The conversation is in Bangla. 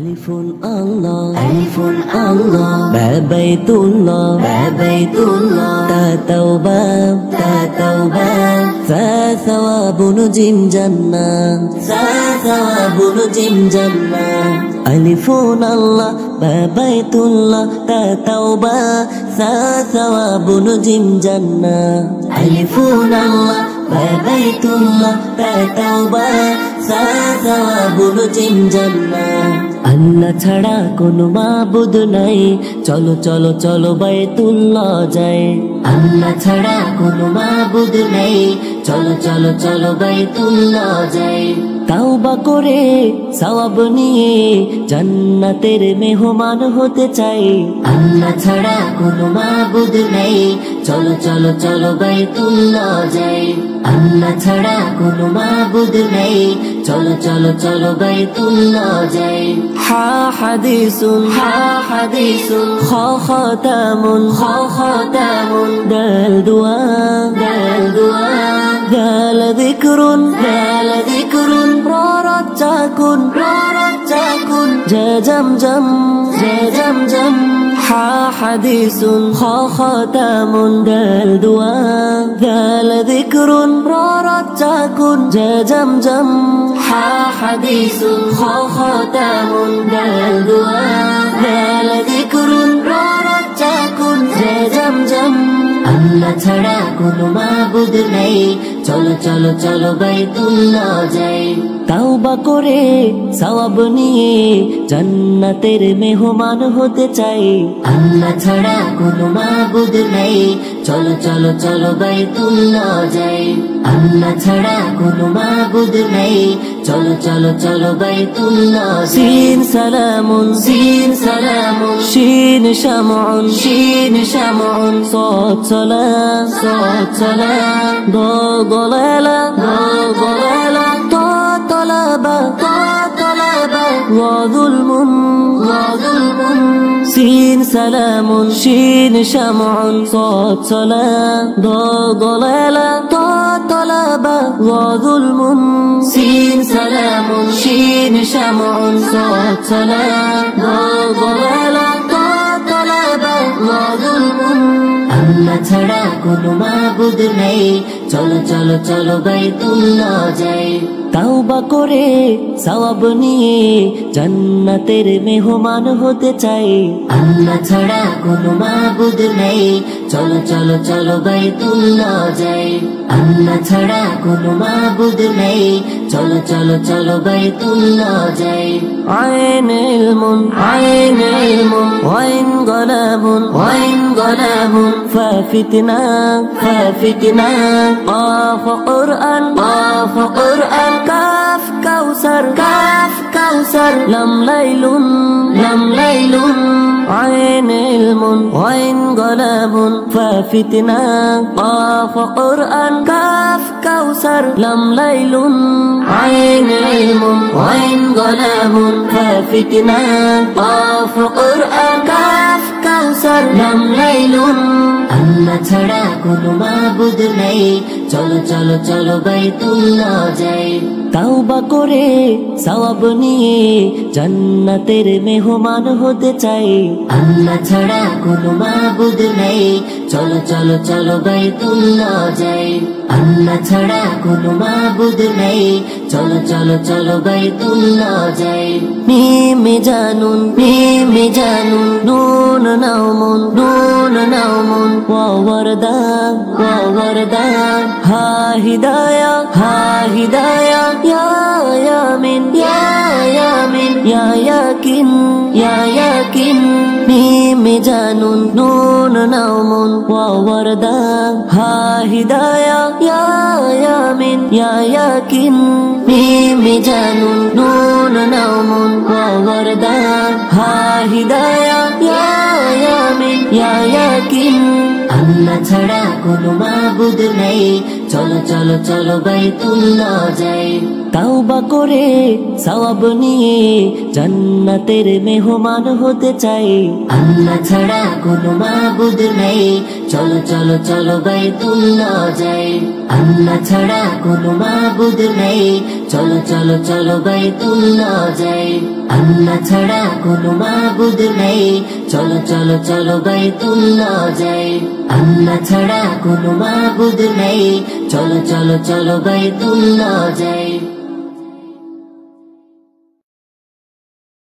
Alifun Allah, Alifun Allah, Babaytullah, Babaytullah, Ta Tawbah, Ta Tawbah, Fa Thawabun Jim Jannah, Fa Thawabun Jim Jannah. Alifun Allah, Babaytullah, Ta Tawbah, Fa Thawabun Jim Jannah. Alifun Allah, Babaytullah, Ta Tawbah, Fa Thawabun Jim Jannah. আল্লাহ ছাড়া কোনো মাবুদ নাই, চলো চলো চলো বাইতুল্লাহ যাই। আল্লাহ ছাড়া কোনো মাবুদ নাই, চলো চলো চলো বাইতুল্লাহ যাই। তাওবা করে সওয়াব নিয়ে জান্নাতের মেহমান হতে চাই। আল্লাহ ছাড়া কোনো মাবুদ নাই, চলো চলো চলো বাইতুল্লাহ যাই। আল্লাহ ছাড়া কোনো মাবুদ নাই, চলো চলো চলো বাইতুল্লাহ যাই। হা হাদিসুন, হা হাদিসুন, খ খাতামুন, খ খাতামুন, দাল দুআ, দাল দুআ, দাল যিকরুন, দাল যিকরুন, রা রাজ্জাকুন, রা রাজ্জাকুন, জা জামজাম, জা জামজাম। হা হাদিসুন, খ খাতামুন, দাল দুআ, দাল যিকরুন, রা রাজ্জাকুন, জা জামজাম। হা হাদিসুন, খ খাতামুন, দাল দুআ, দাল যিকরুন, রা রাজ্জাকুন, জা জামজাম। আল্লাহ ছাড়া কোনো মাবুদ নাই, চলো চলো চলো বাইতুল্লাহ যাই। তাওবা করে সওয়াব নিয়ে জান্নাতের মেহমান হতে চাই। আল্লাহ ছাড়া কোনো মাবুদ নাই, চলো চলো চলো বাইতুল্লাহ যাই। আল্লাহ ছাড়া কোনো মাবুদ নাই, চলো চলো চলো বাইতুল্লাহ। সিন সালামুন, সিন সালামুন, শিন শামউন, শিন শামউন, সাদ সালাম, সাদ সালাম, দা গলালা, দা গলালা, তা তালাবা, তা তালাবা, ওয়া যুলমুন, ওয়া যুলমুন। সিন সালামুন, শিন শামউন, সাদ সালাম, দা গলালা, তা তালাবা, ওয়া যুলমুন। সিন সালামুন, শিন শামউন, সাদ সালাম, দা গলালা, তা তালাবা, ওয়া যুলমুন। আল্লাহ ছাড়া কোনো মাবুদ নাই, চলো চলো চলো বাইতুল্লাহ যাই। তাওবা করে সওয়াব নিয়ে জান্নাতের মেহমান হতে চাই। আল্লাহ ছাড়া কোনো মাবুদ নাই, চলো চলো চলো বাইতুল্লাহ যাই। আল্লাহ ছাড়া কোনো মাবুদ নাই, চলো চলো চলো বাইতুল্লাহ যাই। আইন ইলমুন, আইন ইলমুন, ওয়াইন গলাবুন, ওয়াইন গলাবুন, ফা ফিতনা, ফা ফিতনা, কাফ কুরআন, কাফ কুরআন, কাফ কাউসার, কাফ কাউসার, লাম লাইলুন, লাম লাইলুন। আইন ইলমুন, ওয়াইন গলাবুন, ফা ফিতনা, কাফ কুরআন, কাফ কাউসার, লাম লাইলুন। আইন ইলমুন, ওয়াইন গলাবুন, ফা ফিতনা, কাফ কুরআন, কাফ কাউসার, লাম লাইলুন। আল্লাহ ছাড়া কোনো মাবুদ নাই, চলো চলো চলো বাইতুল্লাহ যাই। তাওবা করে সওয়াব নিয়ে জান্নাতের মেহমান হতে চাই। আল্লাহ ছাড়া কোনো মাবুদ নাই, চলো চলো চলো বাইতুল্লাহ যাই। আল্লাহ ছাড়া কোনো মাবুদ নাই, চলো চলো চলো বাইতুল্লাহ যাই। মিমে জানুন, মিমে জানুন, নুন নাউমুন, নুন নাউমুন, ওয়া ওয়ারদা, ওয়া ওয়ারদা, হা হিদায়া, হা হিদায়া, ইয়া ইয়ামিন, ইয়া ইয়ামিন, ইয়া ইয়াকিন, ইয়া ইয়াকিন। মিমে জানুন, নুন নাউমুন, ওয়া ওয়ারদা, হা হিদায়া, ইয়া ইয়ামিন, ইয়া ইয়াকিন। মিমে জানুন, নুন নাউমুন, ওয়া ওয়ারদা, হা হিদায়া, ইয়া ইয়ামিন, ইয়া ইয়াকিন। আল্লাহ ছাড়া কোনো মাবুদ নাই, চলো চলো চলো বাইতুল্লাহ যাই। তাওবা করে সওয়াব নিয়ে জান্নাতের মেহমান হতে চাই। আল্লাহ ছাড়া কোনো মাবুদ নেই, চলো চলো চলো বাইতুল্লাহ যাই। আল্লাহ ছাড়া কোনো মাবুদ নেই, চলো চলো চলো বাইতুল্লাহ যাই। আল্লাহ ছাড়া কোনো মাবুদ নেই, চলো চলো চলো বাইতুল্লাহ যাই। আল্লাহ ছাড়া কোনো মাবুদ নেই, চলো চলো চলো বাইতুল্লাহ যাই।